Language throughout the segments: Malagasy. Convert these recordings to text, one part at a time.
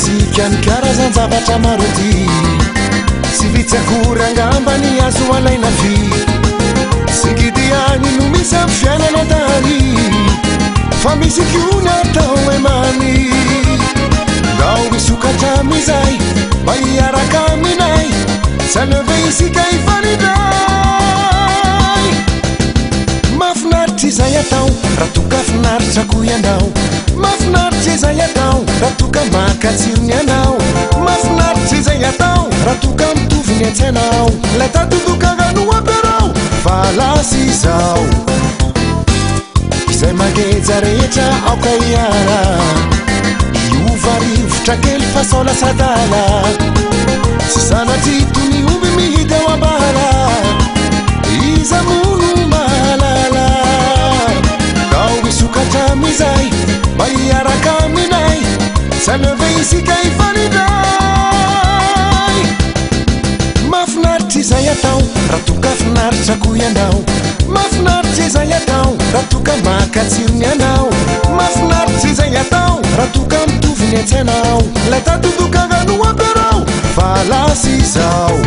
sikany karazan-javatra maro ty sy vitsy akory angambany azo alaina vy sikidiany no misy amin'ny fiainana tany fa misy kiony atao emany ndao misokatra amizay mba hiaraka aminay sanove isika ifanidray mafinaritra izay atao raha toka finaritra ko ianao mafinaritra izay atao raha toka makatsirony anao mafinaritra izay atao raha toka mitoviny antsainao lay tatodokagano amperao fa lasy izao izay mangeja rehetra aoka iara iova rivotra kely fa sao lasadala sy sanatry tony omby mihidy ao ambala iza mono mahalala dao misokatra amizay mba hiaraka aminay sanove isika ifanidray mafinaritra izay atao raha toka finaritra ko ianao mafinaritra izay atao raha toka makatsirony anao mafinaritra izay atao raha toka mitoviny antsainao lay tatodokagano amperao fa lasy izao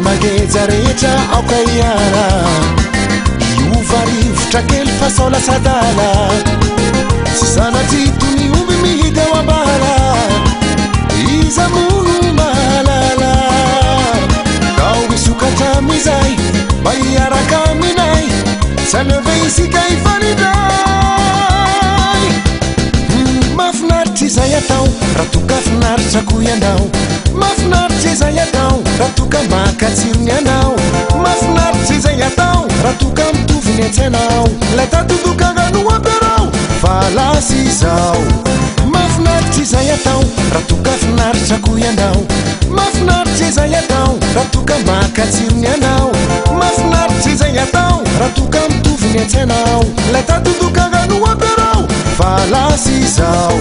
mangeja rehetra aoka iara iova rivotra kely fa sao lasadala sy sanatry tony omby mihidy ao ambala iza mono mahalala dao misokatra amizay mba hiaraka aminay sanove isika ifanidray mafinaritra izay atao raha toka finaritra ko ianao mafinaritra izay atao raha toka makatsirony anao mafinaritra izay atao raha toka mitoviny antsainao lay tatodokagano amperao fa lasy izao mafinaritra izay atao raha toka finaritra ko ianao mafinaritra izay atao raha toka makatsirony anao mafinaritra izay atao raha toka mitoviny antsainao lay tatodokagano amperao fa lasy izao